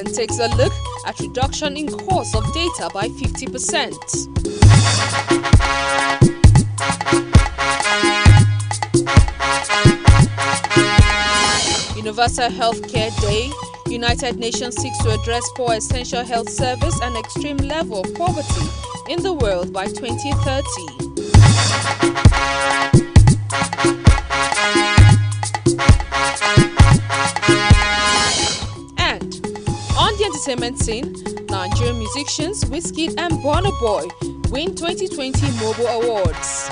President takes a look at reduction in cost of data by 50%. Universal Healthcare Day. United Nations seeks to address poor essential health service and extreme level of poverty in the world by 2030. And on the entertainment scene, Nigerian musicians Wizkid and Burna Boy win 2020 Mobile Awards.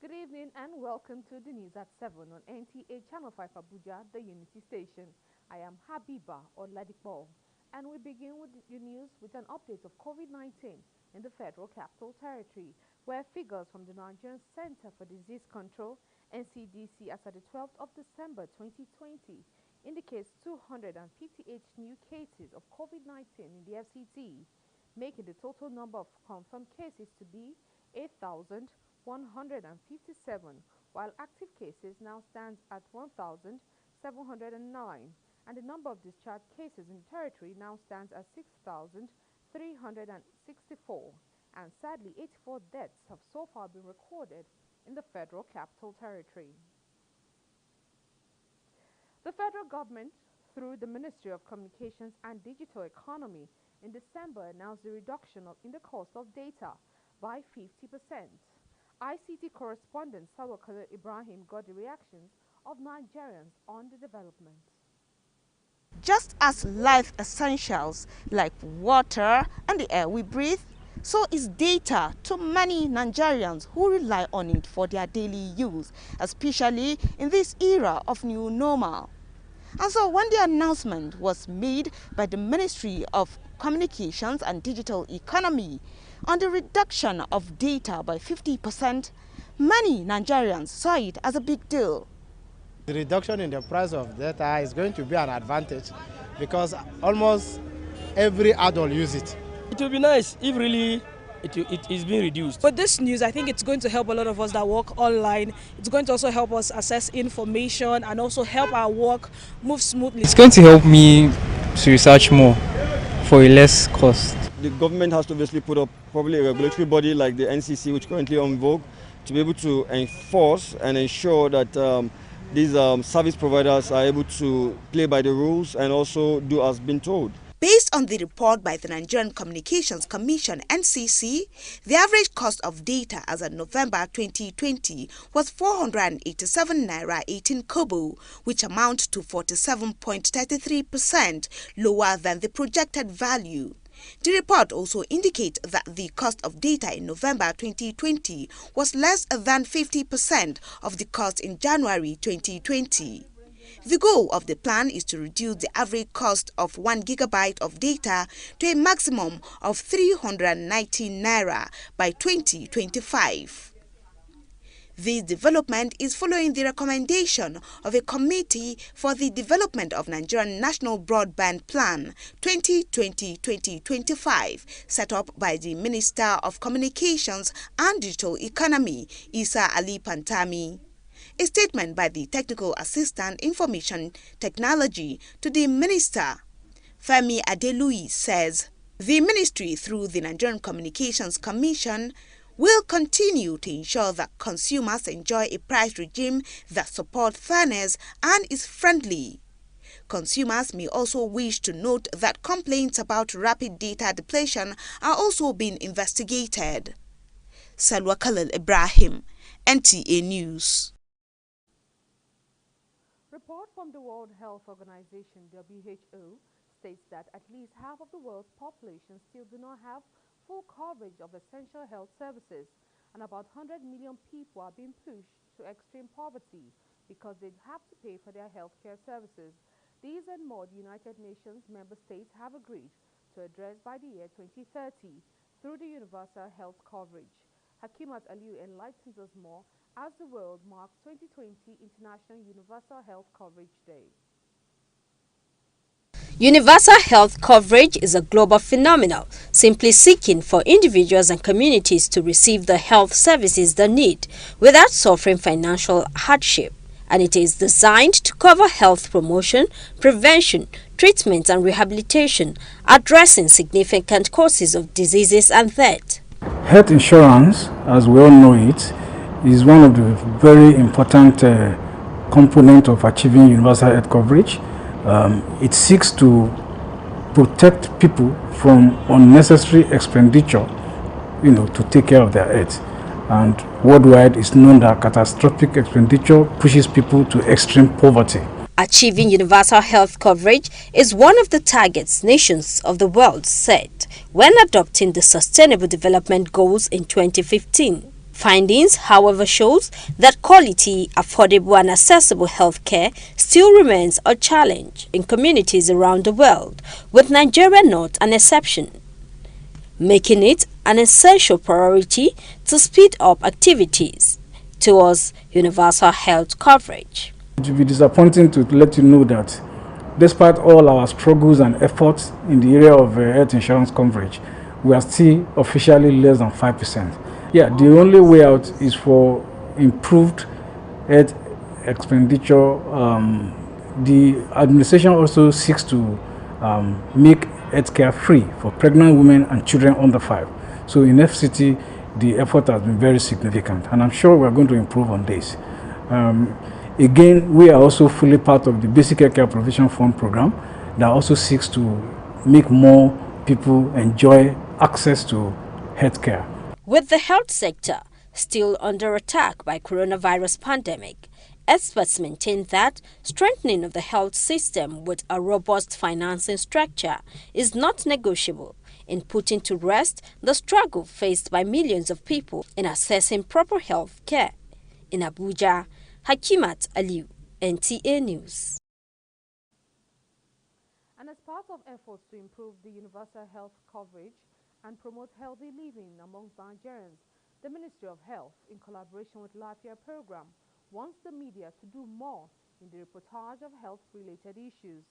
Good evening and welcome to the news at 7 on NTA Channel 5 Abuja, the Unity Station. I am Habiba Oladipo, and we begin with the news with an update of COVID-19 in the Federal Capital Territory, where figures from the Nigerian Center for Disease Control, NCDC, as at the 12th of December 2020, indicates 258 new cases of COVID-19 in the FCT, making the total number of confirmed cases to be 8,157, while active cases now stands at 1,709, and the number of discharged cases in the territory now stands at 6,364, and sadly 84 deaths have so far been recorded in the Federal Capital Territory. The federal government, through the Ministry of Communications and Digital Economy, in December announced the reduction in the cost of data by 50%. ICT correspondent Salwa Ibrahim got the reactions of Nigerians on the development. Just as life essentials like water and the air we breathe, so is data to many Nigerians who rely on it for their daily use, especially in this era of new normal. And so when the announcement was made by the Ministry of Communications and Digital Economy on the reduction of data by 50%, many Nigerians saw it as a big deal. The reduction in the price of data is going to be an advantage because almost every adult uses it. It will be nice if really it is being reduced. With this news, I think it's going to help a lot of us that work online. It's going to also help us access information and also help our work move smoothly. It's going to help me to research more for a less cost. The government has to obviously put up probably a regulatory body like the NCC, which is currently on vogue, to be able to enforce and ensure that these service providers are able to play by the rules and also do as been told. Based on the report by the Nigerian Communications Commission (NCC), the average cost of data as of November 2020 was 487 naira 18 kobo, which amounts to 47.33% lower than the projected value. The report also indicates that the cost of data in November 2020 was less than 50% of the cost in January 2020. The goal of the plan is to reduce the average cost of 1 gigabyte of data to a maximum of 319 naira by 2025. This development is following the recommendation of a Committee for the Development of Nigerian National Broadband Plan 2020-2025 set up by the Minister of Communications and Digital Economy, Isa Ali Pantami. A statement by the Technical Assistant Information Technology to the Minister, Femi Adelui, says the ministry, through the Nigerian Communications Commission, will continue to ensure that consumers enjoy a price regime that supports fairness and is friendly. Consumers may also wish to note that complaints about rapid data depletion are also being investigated. Salwa Ibrahim, NTA News. Report from the World Health Organization (WHO) states that at least half of the world's population still do not have full coverage of essential health services, and about 100 million people are being pushed to extreme poverty because they have to pay for their healthcare services. These and more the United Nations member states have agreed to address by the year 2030 through the universal health coverage. Hakimat Aliyu enlightens us more as the world marks 2020 International Universal Health Coverage Day. Universal health coverage is a global phenomenon, simply seeking for individuals and communities to receive the health services they need without suffering financial hardship. And it is designed to cover health promotion, prevention, treatment and rehabilitation, addressing significant causes of diseases and death. Health insurance, as we all know it, is one of the very important components of achieving universal health coverage. It seeks to protect people from unnecessary expenditure, to take care of their health. And worldwide, it's known that catastrophic expenditure pushes people to extreme poverty. Achieving universal health coverage is one of the targets nations of the world set when adopting the Sustainable Development Goals in 2015. Findings, however, shows that quality, affordable and accessible health care still remains a challenge in communities around the world, with Nigeria not an exception, making it an essential priority to speed up activities towards universal health coverage. It will be disappointing to let you know that despite all our struggles and efforts in the area of health insurance coverage, we are still officially less than 5%. Yeah, the only way out is for improved health expenditure. The administration also seeks to make healthcare free for pregnant women and children under 5. So in FCT, the effort has been very significant, and I'm sure we're going to improve on this. Again, we are also fully part of the Basic Healthcare Provision Fund program that also seeks to make more people enjoy access to healthcare. With the health sector still under attack by coronavirus pandemic, experts maintain that strengthening of the health system with a robust financing structure is not negotiable in putting to rest the struggle faced by millions of people in accessing proper health care. In Abuja, Hakimat Aliu, NTA News. And as part of efforts to improve the universal health coverage and promote healthy living amongst Nigerians, the Ministry of Health, in collaboration with Lafia Program, wants the media to do more in the reportage of health-related issues.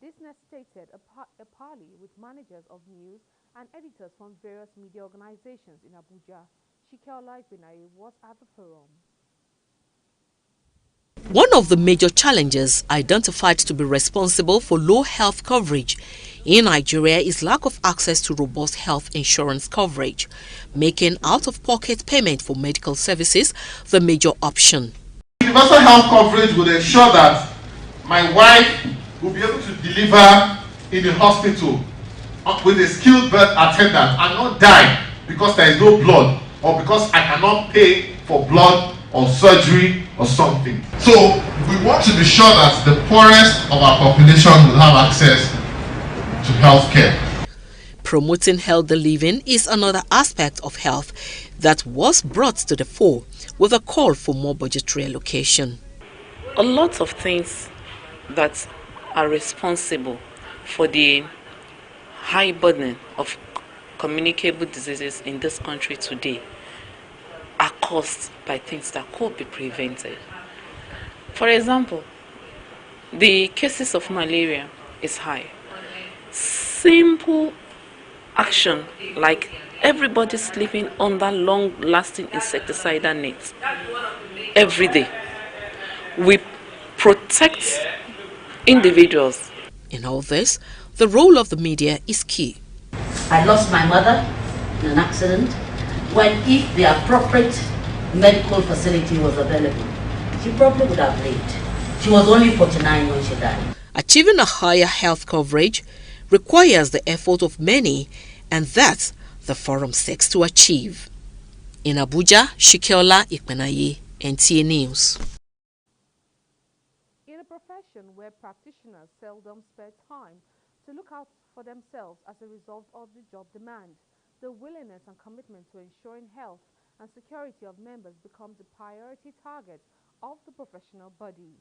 This necessitated a parley with managers of news and editors from various media organizations in Abuja. Shikeola Ikpenaye was at the forum. One of the major challenges identified to be responsible for low health coverage in Nigeria is lack of access to robust health insurance coverage, making out-of-pocket payment for medical services the major option. Universal health coverage will ensure that my wife will be able to deliver in the hospital with a skilled birth attendant and not die because there is no blood or because I cannot pay for blood or surgery or something. So we want to be sure that the poorest of our population will have access to health care. Promoting healthy living is another aspect of health that was brought to the fore with a call for more budgetary allocation. A lot of things that are responsible for the high burden of communicable diseases in this country today are caused by things that could be prevented. For example, the cases of malaria is high. Simple action like everybody sleeping under long-lasting insecticidal nets every day will protect individuals. In all this, the role of the media is key. I lost my mother in an accident when if the appropriate medical facility was available, she probably would have lived. She was only 49 when she died. Achieving a higher health coverage requires the effort of many, and that's the forum seeks to achieve. In Abuja, Shikeola Ikpenaye, NTA News. In a profession where practitioners seldom spare time to look out for themselves as a result of the job demand, the willingness and commitment to ensuring health and security of members becomes a priority target of the professional body.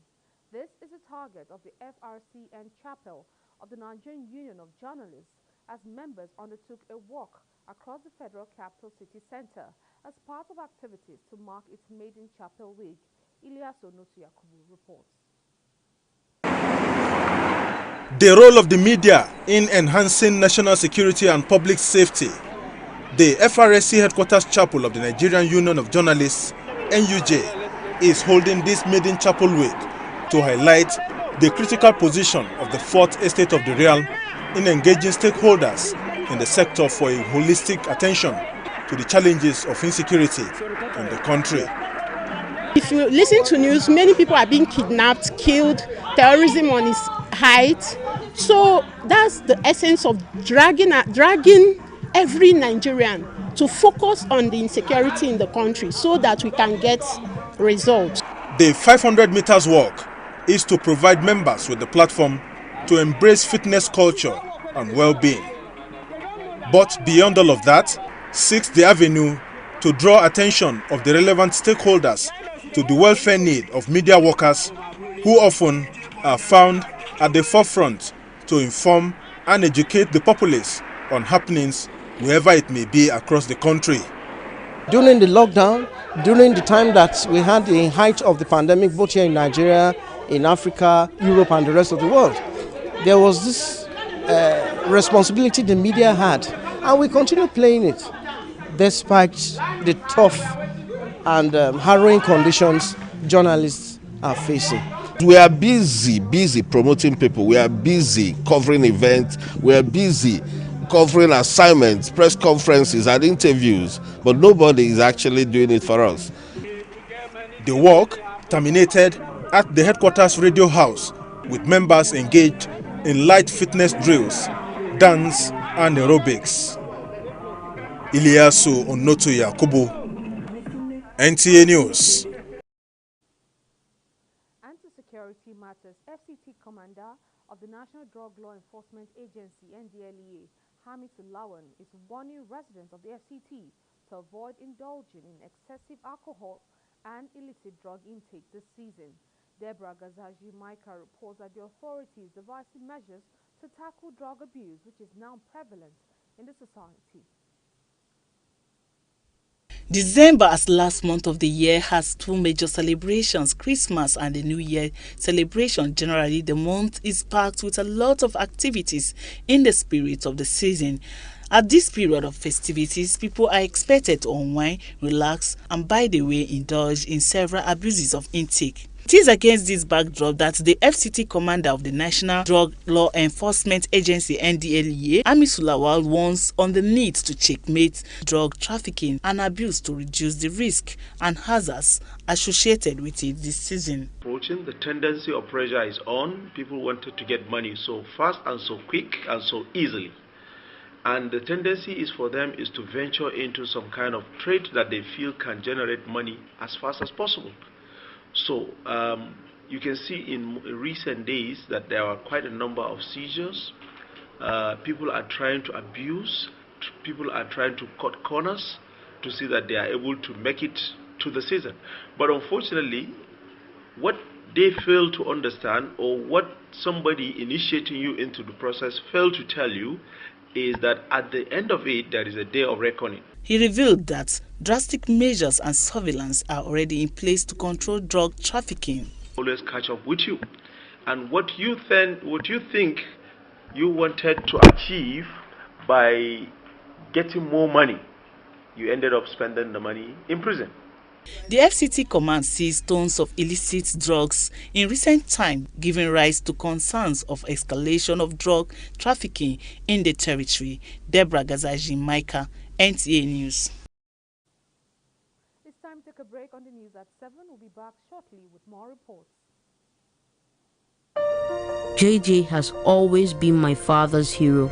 This is a target of the FRCN chapel of the Nigerian Union of Journalists, as members undertook a walk across the Federal Capital City Center as part of activities to mark its maiden chapel week. Ilyas Onotu Yakubu reports. The role of the media in enhancing national security and public safety. The FRSC Headquarters Chapel of the Nigerian Union of Journalists, NUJ, is holding this maiden chapel week to highlight the critical position of the Fourth Estate of the Realm in engaging stakeholders in the sector for a holistic attention to the challenges of insecurity in the country. If you listen to news, many people are being kidnapped, killed, terrorism on its height. So that's the essence of dragging every Nigerian to focus on the insecurity in the country so that we can get results. The 500 meters walk is to provide members with the platform to embrace fitness culture and well-being. But beyond all of that, seeks the avenue to draw attention of the relevant stakeholders to the welfare need of media workers who often are found at the forefront to inform and educate the populace on happenings wherever it may be across the country. During the lockdown, during the time that we had the height of the pandemic, both here in Nigeria, in Africa, Europe and the rest of the world, there was this responsibility the media had, and we continue playing it despite the tough and harrowing conditions journalists are facing. We are busy promoting people. We are busy covering events. We are busy covering assignments, press conferences and interviews, but nobody is actually doing it for us. The walk terminated at the headquarters radio house with members engaged in light fitness drills, dance and aerobics. Iliasu Onoto Yakubu, NTA News. Anti-security matters FCT Commander of the National Drug Law Enforcement Agency NDLEA, Hamid Lawan, is warning residents of the FCT to avoid indulging in excessive alcohol and illicit drug intake this season. Deborah Gazaji Micah reports that the authorities devising measures to tackle drug abuse, which is now prevalent in the society. December, as last month of the year, has two major celebrations, Christmas and the New Year celebration. Generally, the month is packed with a lot of activities in the spirit of the season. At this period of festivities, people are expected to unwind, relax, and by the way, indulge in several abuses of intake. It is against this backdrop that the FCT commander of the National Drug Law Enforcement Agency NDLEA, Hamid Lawan, warns on the need to checkmate drug trafficking and abuse to reduce the risk and hazards associated with it this season. Approaching, the tendency of pressure is on. People wanted to get money so fast and so quick and so easily. And the tendency is for them is to venture into some kind of trade that they feel can generate money as fast as possible. So you can see in recent days that there are quite a number of seizures. People are trying to abuse. People are trying to cut corners to see that they are able to make it to the season. But unfortunately, what they fail to understand, or what somebody initiating you into the process failed to tell you, is that at the end of it, there is a day of reckoning. He revealed that drastic measures and surveillance are already in place to control drug trafficking. Always catch up with you, and what you think you wanted to achieve by getting more money, you ended up spending the money in prison. The FCT command seized tons of illicit drugs in recent time, giving rise to concerns of escalation of drug trafficking in the territory. Deborah Gazaji Micah, NTA News. It's time to take a break on the news at 7. We'll be back shortly with more reports. JJ has always been my father's hero.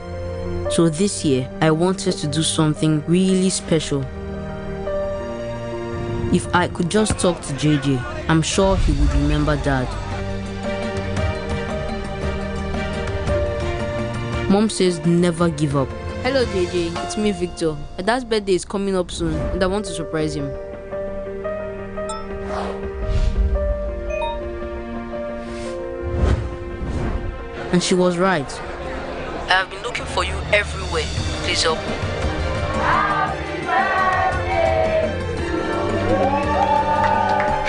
So this year, I wanted to do something really special. If I could just talk to JJ, I'm sure he would remember Dad. Mom says never give up. Hello JJ, it's me Victor. My dad's birthday is coming up soon and I want to surprise him. And she was right. I have been looking for you everywhere. Please help me.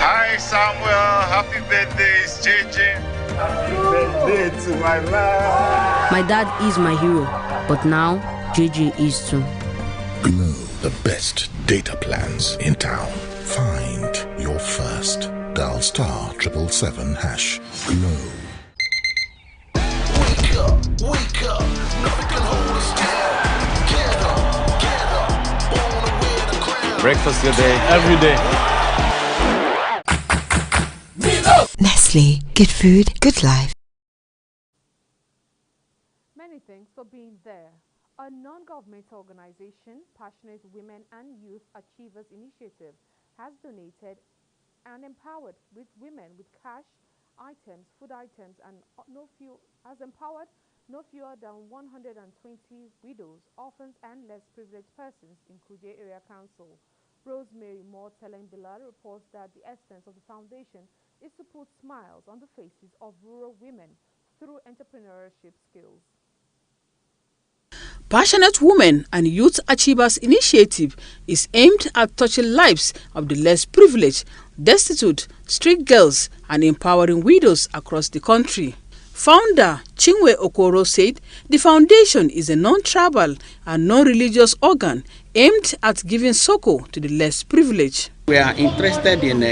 Hi Samuel, happy birthday, it's JJ. Happy birthday to my man. My dad is my hero, but now JJ is too. Glow, the best data plans in town. Find your first. Dial *777#. Glow. Wake up, nothing can hold us down. Get up, born to wear the crown. Breakfast your day, every day. Nestle, good food, good life. Many thanks for being there. A non-governmental organization, Passionate Women and Youth Achievers Initiative, has donated and empowered with women with cash items, food items, and has empowered no fewer than 120 widows, orphans, and less privileged persons in Kuje Area Council. Rosemary Moore telling Bilal reports that the essence of the foundation is to put smiles on the faces of rural women through entrepreneurship skills. Passionate Women and Youth Achievers Initiative is aimed at touching lives of the less privileged, destitute, street girls, and empowering widows across the country. Founder Chinwe Okoro said the foundation is a non-tribal and non-religious organ aimed at giving succor to the less privileged. We are interested in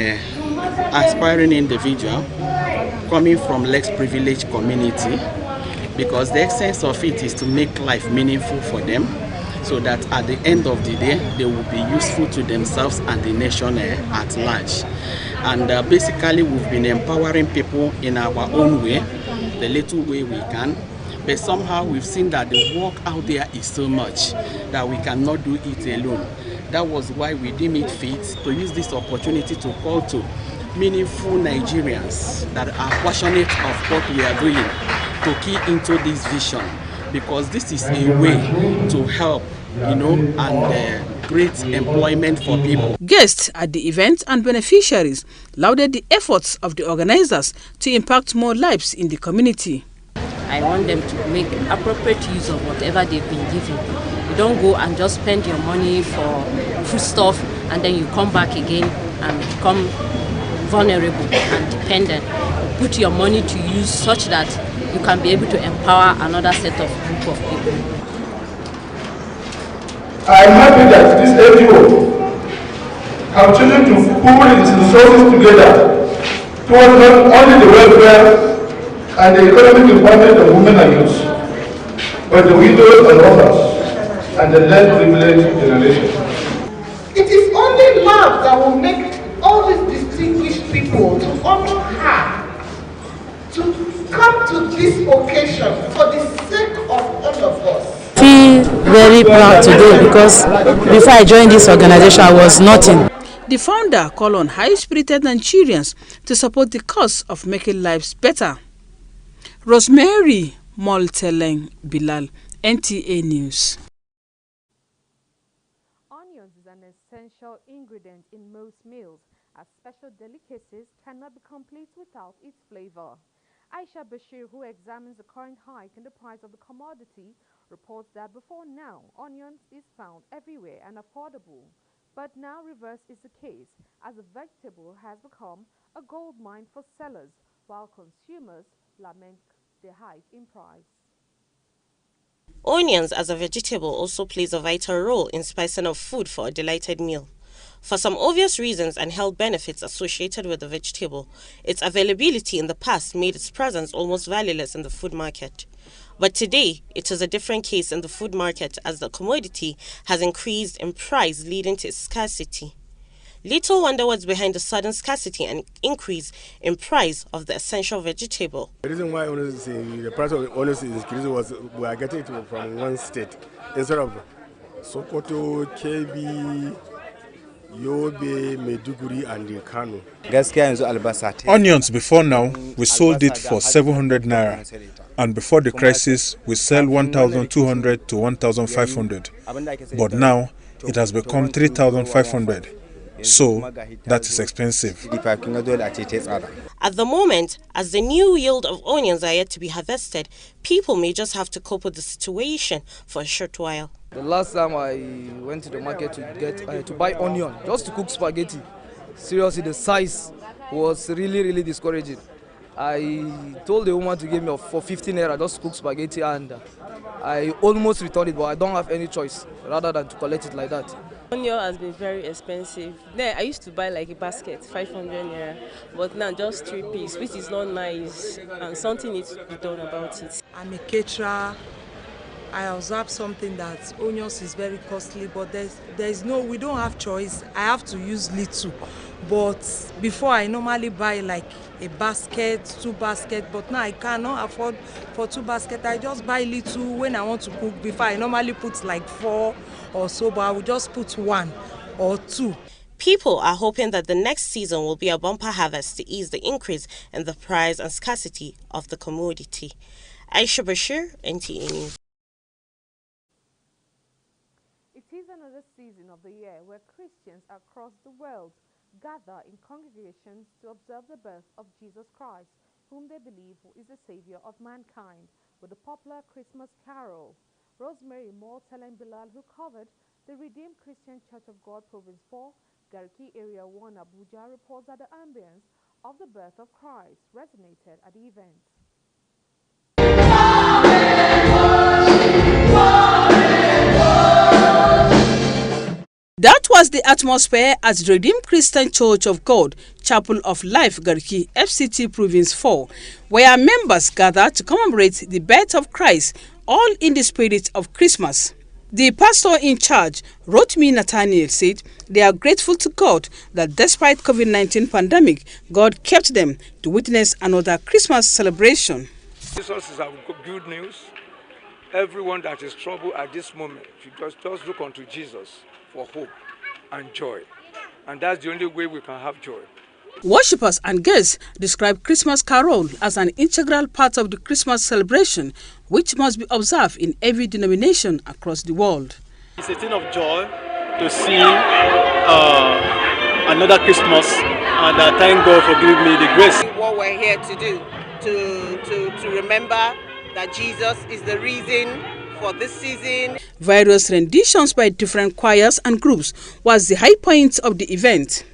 aspiring individual coming from less privileged community, because the essence of it is to make life meaningful for them, so that at the end of the day they will be useful to themselves and the nation at large. And basically we've been empowering people in our own way, the little way we can, but somehow we've seen that the work out there is so much that we cannot do it alone. That was why we deem it fit to use this opportunity to call to meaningful Nigerians that are passionate of what we are doing to key into this vision, because this is a way to help, and create employment for people. Guests at the event and beneficiaries lauded the efforts of the organizers to impact more lives in the community. I want them to make appropriate use of whatever they've been given. You don't go and just spend your money for foodstuff and then you come back again and become vulnerable and dependent. Put your money to use such that you can be able to empower another set of group of people. I am happy that this NGO have chosen to pool its resources together towards not only the welfare and the economic empowerment of women and youth, but the widows and orphans and the less privileged generation. It is only love that will make all these distinguished people to honor her, to come to this occasion for the sake of all of us. I feel very proud today because before I joined this organization I was nothing. The founder called on high-spirited Nigerians to support the cause of making lives better. Rosemary Molteleng Bilal, NTA News. Onions is an essential ingredient in most meals, as special delicacies cannot be complete without its flavor. Aisha Bashir, who examines the current hike in the price of the commodity, reports that before now, onions is found everywhere and affordable. But now reverse is the case, as the vegetable has become a gold mine for sellers, while consumers lament the hike in price. Onions as a vegetable also plays a vital role in spicing up food for a delighted meal. For some obvious reasons and health benefits associated with the vegetable, its availability in the past made its presence almost valueless in the food market. But today, it is a different case in the food market, as the commodity has increased in price, leading to its scarcity. Little wonder what's behind the sudden scarcity and increase in price of the essential vegetable. The reason why the price of onions is increasing was we are getting it from one state instead of Sokoto, KB, Yobe, Meduguri, and Kano. Onions before now, we sold it for 700 naira, and before the crisis, we sell 1,200 to 1,500. But now, it has become 3,500. So, that is expensive. At the moment, as the new yield of onions are yet to be harvested, people may just have to cope with the situation for a short while. The last time I went to the market to buy onion, just to cook spaghetti, seriously the size was really discouraging. I told the woman to give me for 15 naira just cook spaghetti, and I almost returned it, but I don't have any choice rather than to collect it like that. Onion has been very expensive. Then I used to buy like a basket, 500 naira, but now just 3 piece, which is not nice, and something needs to be done about it. I'm a caterer. I observe something that onions is very costly, but we don't have choice. I have to use little. But before I normally buy like a basket, 2 baskets, but now I cannot afford for 2 baskets. I just buy little when I want to cook. Before I normally put like 4 or so, but I will just put 1 or 2. People are hoping that the next season will be a bumper harvest to ease the increase in the price and scarcity of the commodity. Aisha Bashir, NTA News. It is another season of the year where Christians across the world gather in congregations to observe the birth of Jesus Christ, whom they believe is the Savior of mankind, with the popular Christmas carol. Rosemary Mortelen Bilal, who covered the Redeemed Christian Church of God Province 4, Garki Area 1, Abuja, reports that the ambience of the birth of Christ resonated at the event. That was the atmosphere at the Redeemed Christian Church of God, Chapel of Life, Garki, FCT Province 4, where members gathered to commemorate the birth of Christ, all in the spirit of Christmas. The pastor in charge, Rotimi Nathaniel, said they are grateful to God that despite COVID-19 pandemic, God kept them to witness another Christmas celebration. Jesus is our good news. Everyone that is troubled at this moment should just look unto Jesus for hope and joy. And that's the only way we can have joy. Worshippers and guests describe Christmas carol as an integral part of the Christmas celebration, which must be observed in every denomination across the world. It's a thing of joy to see another Christmas, and I thank God for giving me the grace. What we're here to do, to remember that Jesus is the reason for this season. Various renditions by different choirs and groups was the high point of the event.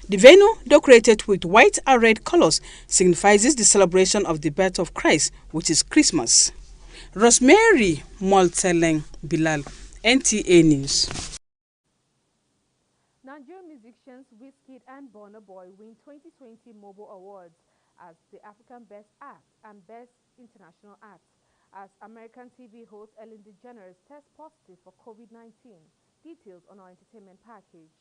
The venue, decorated with white and red colors, signifies the celebration of the birth of Christ, which is Christmas. Rosemary Molteleng Bilal, NTA News. Nigerian musicians Wizkid and Burna Boy win 2020 Mobile Awards as the African Best Act and Best International Act, as American TV host Ellen DeGeneres tests positive for COVID-19. Details on our entertainment package.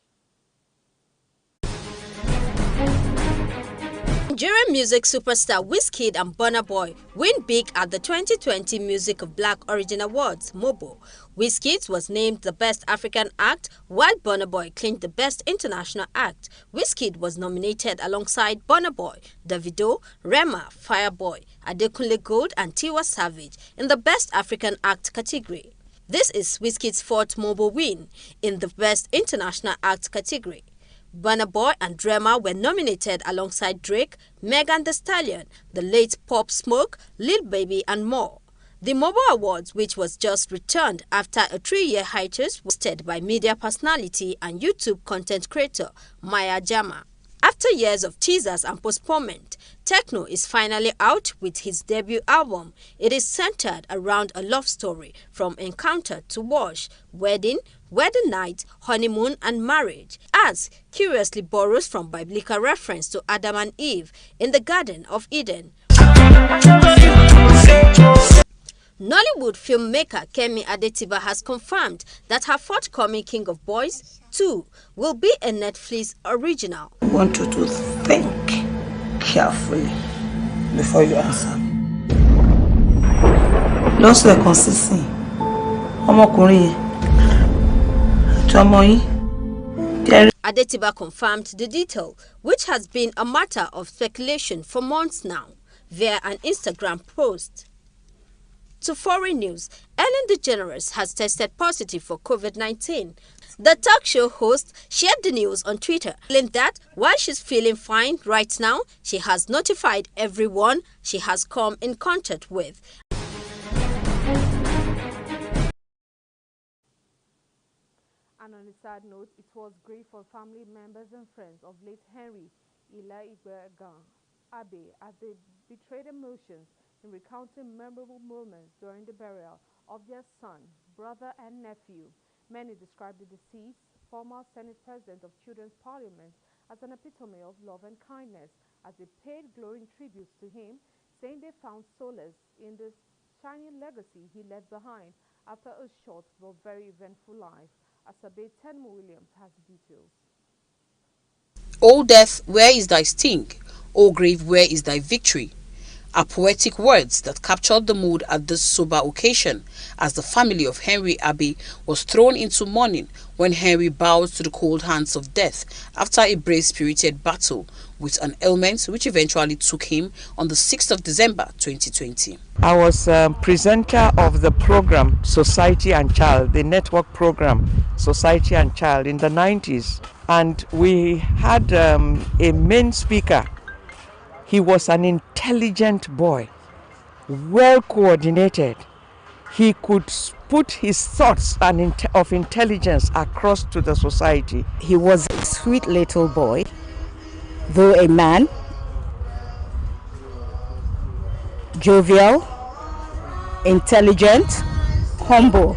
Nigerian music superstar Wizkid and Burna Boy win big at the 2020 Music of Black Origin Awards, MOBO. Wizkid was named the Best African Act, while Burna Boy claimed the Best International Act. Wizkid was nominated alongside Burna Boy, Davido, Rema, Fireboy, Adekunle Gold and Tiwa Savage in the Best African Act category. This is Wizkid's 4th MOBO win in the Best International Act category. Burna Boy and Rema were nominated alongside Drake, Megan Thee Stallion, the late Pop Smoke, Lil Baby and more. The MOBO Awards, which was just returned after a 3-year hiatus, was hosted by media personality and YouTube content creator Maya Jama. After years of teasers and postponement, Tekno is finally out with his debut album. It is centered around a love story from encounter to wash, wedding night, honeymoon and marriage, as curiously borrows from biblical reference to Adam and Eve in the Garden of Eden. Nollywood filmmaker Kemi Adetiba has confirmed that her forthcoming King of Boys 2 will be a Netflix original. I want you to think carefully before you answer. Lọ́sẹ̀ kan sísìn, ọmọkùnrin yẹn àti ọmọ yín. Adetiba confirmed the detail, which has been a matter of speculation for months now, via an Instagram post. To foreign news, Ellen DeGeneres has tested positive for COVID-19. The talk show host shared the news on Twitter, saying that while she's feeling fine right now, she has notified everyone she has come in contact with. And on a sad note, it was grief for family members and friends of late Henry Igwegan Abe as they betrayed emotions in recounting memorable moments during the burial of their son, brother and nephew. Many described the deceased, former Senate President of Children's Parliament, as an epitome of love and kindness as they paid glowing tributes to him, saying they found solace in the shining legacy he left behind after a short but very eventful life. Asabe Tenmo Williams has the details. O death, where is thy sting? O grave, where is thy victory? Are poetic words that captured the mood at this sober occasion as the family of Henry Abe was thrown into mourning when Henry bowed to the cold hands of death after a brave-spirited battle with an ailment which eventually took him on the 6th of December 2020. I was presenter of the program Society and Child, the network program Society and Child in the 90s, and we had a main speaker. He was an intelligent boy, well coordinated. He could put his thoughts of intelligence across to the society. He was a sweet little boy, though a man, jovial, intelligent, humble.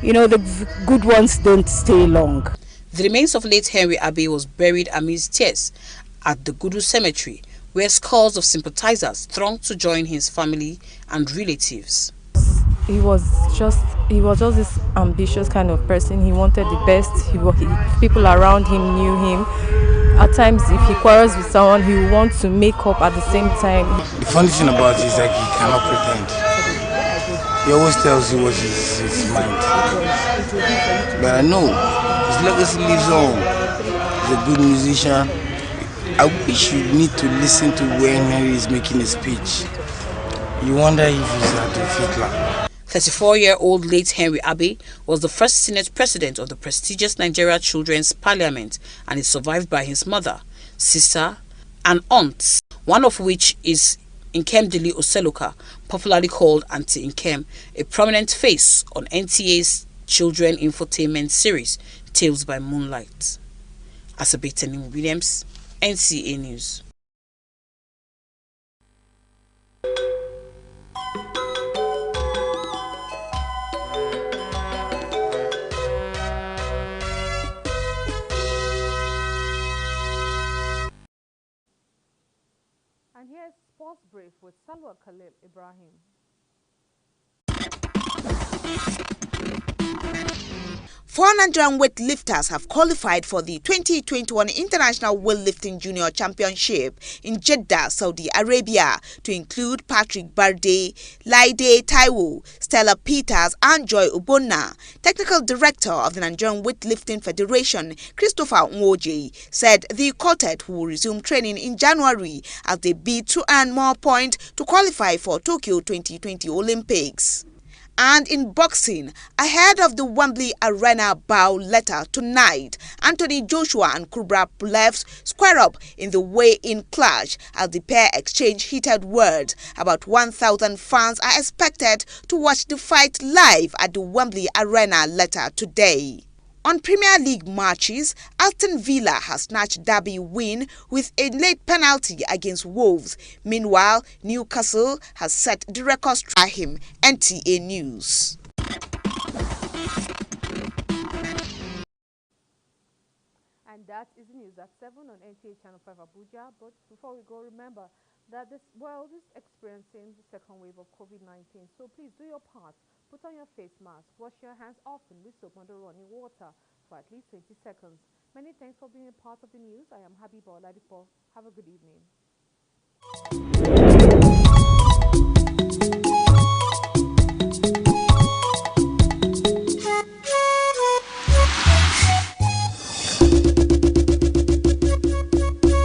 You know, the good ones don't stay long. The remains of late Henry Abe was buried amidst tears at the Gudu Cemetery, where scores of sympathizers thronged to join his family and relatives. He was just this ambitious kind of person. He wanted the best. People around him knew him. At times, if he quarrels with someone, he would want to make up at the same time. The funny thing about it is that he cannot pretend. He always tells you what his mind. But I know his legacy lives on. He's a good musician. I wish you need to listen to when Henry is making a speech. You wonder if he's at the Hitler. 34-year-old late Henry Abe was the first Senate President of the prestigious Nigeria Children's Parliament and is survived by his mother, sister, and aunts, one of which is Nkem Dili Oseloka, popularly called Auntie Nkem, a prominent face on NTA's children infotainment series, Tales by Moonlight. Asabe Tenmo Williams, NCA News. And here's Sports Brief with Salwa Khalil Ibrahim. 400 weightlifters have qualified for the 2021 International Weightlifting Junior Championship in Jeddah, Saudi Arabia, to include Patrick Barde, Laide Taiwo, Stella Peters, and Joy Ubonna. Technical Director of the Nigerian Weightlifting Federation, Christopher Nwoje, said the quartet will resume training in January as they bid to earn more points to qualify for Tokyo 2020 Olympics. And in boxing, ahead of the Wembley Arena bow letter tonight, Anthony Joshua and Kubrat Pulev's square up in the weigh-in clash as the pair exchange heated words. About 1,000 fans are expected to watch the fight live at the Wembley Arena later today. On Premier League matches, Aston Villa has snatched derby win with a late penalty against Wolves. Meanwhile, Newcastle has set the record straight. Him, NTA News. And that is the news at 7 on NTA Channel 5 Abuja. But before we go, remember that this world is experiencing the second wave of COVID-19. So please do your part. Put on your face mask, wash your hands often with soap under running water for at least 20 seconds. Many thanks for being a part of the news. I am Habiba Oladipo. Have a good evening.